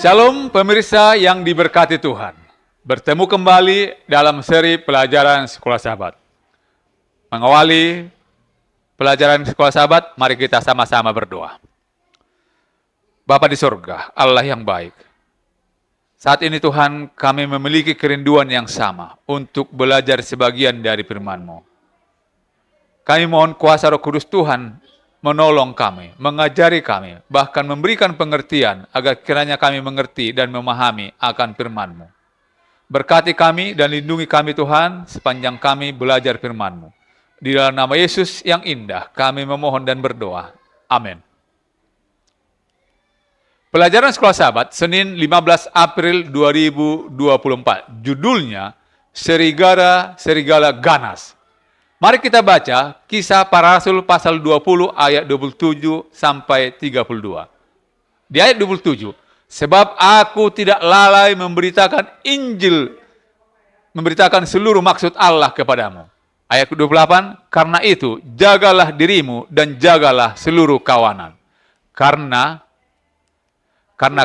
Shalom pemirsa yang diberkati Tuhan. Bertemu kembali dalam seri pelajaran Sekolah Sahabat. Mengawali pelajaran Sekolah Sahabat, mari kita sama-sama berdoa. Bapa di surga, Allah yang baik. Saat ini Tuhan, kami memiliki kerinduan yang sama untuk belajar sebagian dari firman-Mu. Kami mohon kuasa Roh Kudus Tuhan menolong kami, mengajari kami, bahkan memberikan pengertian agar kiranya kami mengerti dan memahami akan firman-Mu. Berkati kami dan lindungi kami Tuhan sepanjang kami belajar firman-Mu. Di dalam nama Yesus yang indah kami memohon dan berdoa. Amin. Pelajaran Sekolah Sahabat Senin 15 April 2024. Judulnya Serigala Ganas. Mari kita baca Kisah Para Rasul pasal 20 ayat 27 sampai 32. Di ayat 27, sebab aku tidak lalai memberitakan Injil, memberitakan seluruh maksud Allah kepadamu. Ayat 28, karena itu jagalah dirimu dan jagalah seluruh kawanan. Karena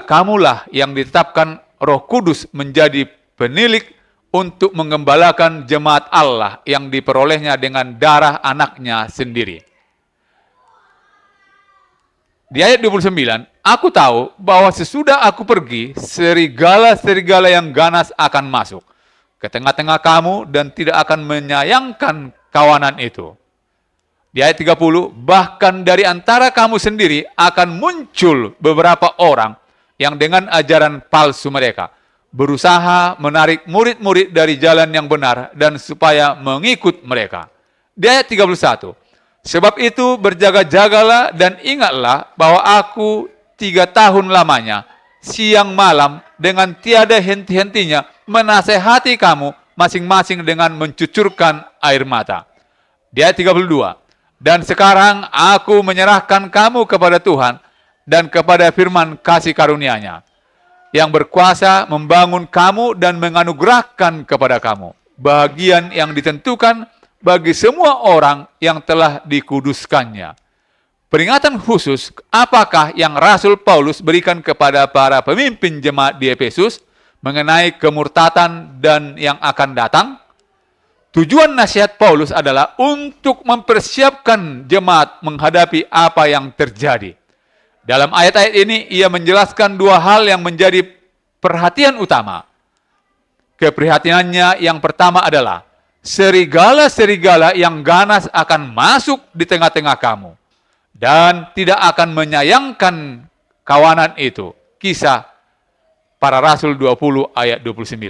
kamulah yang ditetapkan Roh Kudus menjadi penilik untuk mengembalakan jemaat Allah yang diperolehnya dengan darah anaknya sendiri. Di ayat 29, aku tahu bahwa sesudah aku pergi, serigala-serigala yang ganas akan masuk ke tengah-tengah kamu dan tidak akan menyayangkan kawanan itu. Di ayat 30, bahkan dari antara kamu sendiri akan muncul beberapa orang yang dengan ajaran palsu mereka berusaha menarik murid-murid dari jalan yang benar dan supaya mengikut mereka. Di ayat 31, sebab itu berjaga-jagalah dan ingatlah bahwa aku 3 tahun lamanya, siang malam dengan tiada henti-hentinya menasehati kamu masing-masing dengan mencucurkan air mata. Di ayat 32, dan sekarang aku menyerahkan kamu kepada Tuhan dan kepada firman kasih karunia-Nya yang berkuasa membangun kamu dan menganugerahkan kepada kamu bagian yang ditentukan bagi semua orang yang telah dikuduskannya. Peringatan khusus apakah yang Rasul Paulus berikan kepada para pemimpin jemaat di Efesus mengenai kemurtatan dan yang akan datang? Tujuan nasihat Paulus adalah untuk mempersiapkan jemaat menghadapi apa yang terjadi. Dalam ayat-ayat ini, ia menjelaskan 2 hal yang menjadi perhatian utama. Keprihatinannya yang pertama adalah, serigala-serigala yang ganas akan masuk di tengah-tengah kamu, dan tidak akan menyayangkan kawanan itu. Kisah Para Rasul 20 ayat 29.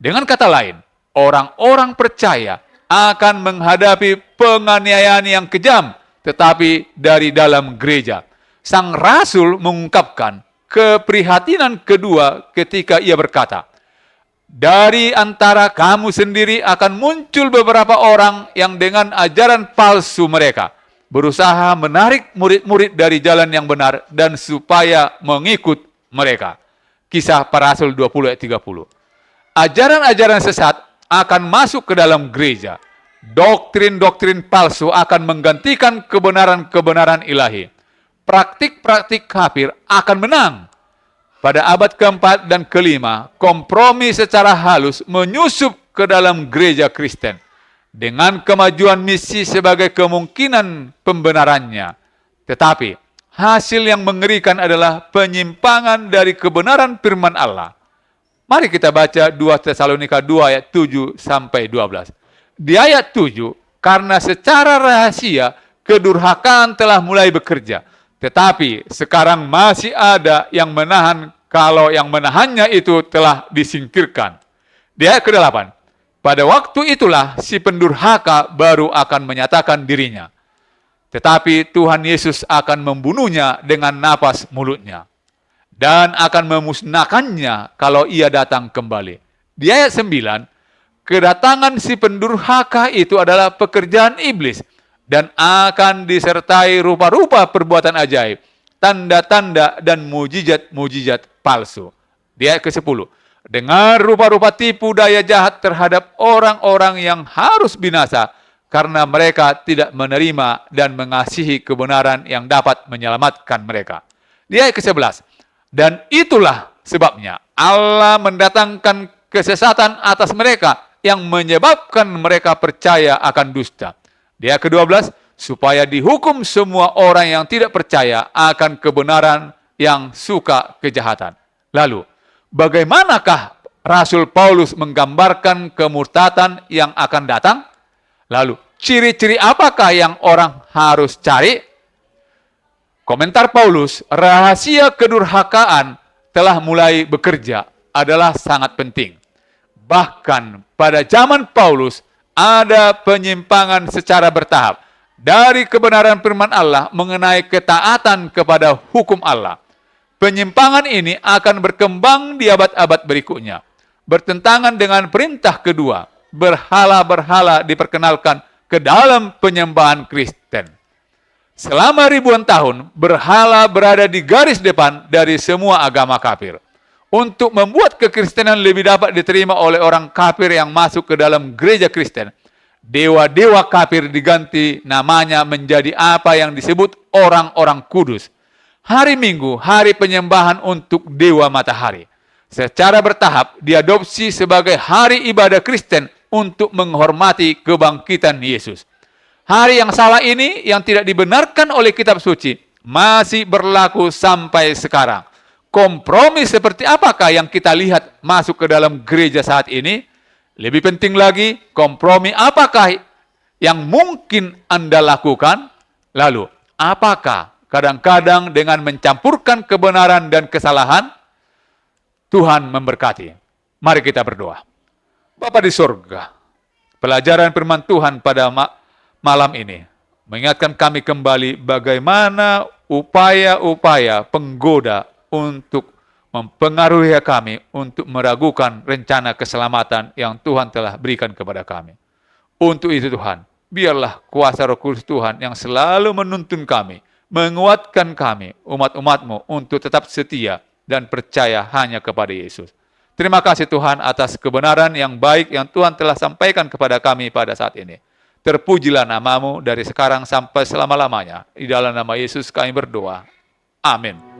Dengan kata lain, orang-orang percaya akan menghadapi penganiayaan yang kejam, tetapi dari dalam gereja. Sang Rasul mengungkapkan keprihatinan kedua ketika ia berkata, dari antara kamu sendiri akan muncul beberapa orang yang dengan ajaran palsu mereka berusaha menarik murid-murid dari jalan yang benar dan supaya mengikut mereka. Kisah Para Rasul 20 ayat 30. Ajaran-ajaran sesat akan masuk ke dalam gereja. Doktrin-doktrin palsu akan menggantikan kebenaran-kebenaran ilahi. Praktik-praktik kafir akan menang. Pada abad keempat dan kelima, kompromi secara halus menyusup ke dalam gereja Kristen dengan kemajuan misi sebagai kemungkinan pembenarannya. Tetapi hasil yang mengerikan adalah penyimpangan dari kebenaran firman Allah. Mari kita baca 2 Tesalonika 2 ayat 7 sampai 12. Di ayat 7, karena secara rahasia kedurhakaan telah mulai bekerja. Tetapi sekarang masih ada yang menahan kalau yang menahannya itu telah disingkirkan. Di ayat ke-8, pada waktu itulah si pendurhaka baru akan menyatakan dirinya. Tetapi Tuhan Yesus akan membunuhnya dengan napas mulutnya dan akan memusnahkannya kalau ia datang kembali. Di ayat 9, kedatangan si pendurhaka itu adalah pekerjaan iblis dan akan disertai rupa-rupa perbuatan ajaib, tanda-tanda dan mujizat-mujizat palsu. Di ayat ke-10, dengan rupa-rupa tipu daya jahat terhadap orang-orang yang harus binasa karena mereka tidak menerima dan mengasihi kebenaran yang dapat menyelamatkan mereka. Di ayat ke-11, dan itulah sebabnya Allah mendatangkan kesesatan atas mereka yang menyebabkan mereka percaya akan dusta. Dia ke-12, supaya dihukum semua orang yang tidak percaya akan kebenaran yang suka kejahatan. Lalu, bagaimanakah Rasul Paulus menggambarkan kemurtatan yang akan datang? Lalu, ciri-ciri apakah yang orang harus cari? Komentar Paulus, rahasia kedurhakaan telah mulai bekerja adalah sangat penting. Bahkan pada zaman Paulus ada penyimpangan secara bertahap dari kebenaran firman Allah mengenai ketaatan kepada hukum Allah. Penyimpangan ini akan berkembang di abad-abad berikutnya. Bertentangan dengan perintah kedua, berhala-berhala diperkenalkan ke dalam penyembahan Kristen. Selama ribuan tahun, berhala berada di garis depan dari semua agama kafir. Untuk membuat kekristenan lebih dapat diterima oleh orang kafir yang masuk ke dalam gereja Kristen, dewa-dewa kafir diganti namanya menjadi apa yang disebut orang-orang kudus. Hari Minggu, hari penyembahan untuk dewa matahari. Secara bertahap diadopsi sebagai hari ibadah Kristen untuk menghormati kebangkitan Yesus. Hari yang salah ini yang tidak dibenarkan oleh kitab suci masih berlaku sampai sekarang. Kompromi seperti apakah yang kita lihat masuk ke dalam gereja saat ini? Lebih penting lagi, kompromi apakah yang mungkin Anda lakukan? Lalu, apakah kadang-kadang dengan mencampurkan kebenaran dan kesalahan? Tuhan memberkati. Mari kita berdoa. Bapa di surga, pelajaran firman Tuhan pada malam ini mengingatkan kami kembali bagaimana upaya-upaya penggoda untuk mempengaruhi kami untuk meragukan rencana keselamatan yang Tuhan telah berikan kepada kami. Untuk itu Tuhan, biarlah kuasa Roh Kudus Tuhan yang selalu menuntun kami, menguatkan kami, umat-umat-Mu untuk tetap setia dan percaya hanya kepada Yesus. Terima kasih Tuhan atas kebenaran yang baik yang Tuhan telah sampaikan kepada kami pada saat ini. Terpujilah nama-Mu dari sekarang sampai selama-lamanya. Di dalam nama Yesus kami berdoa. Amin.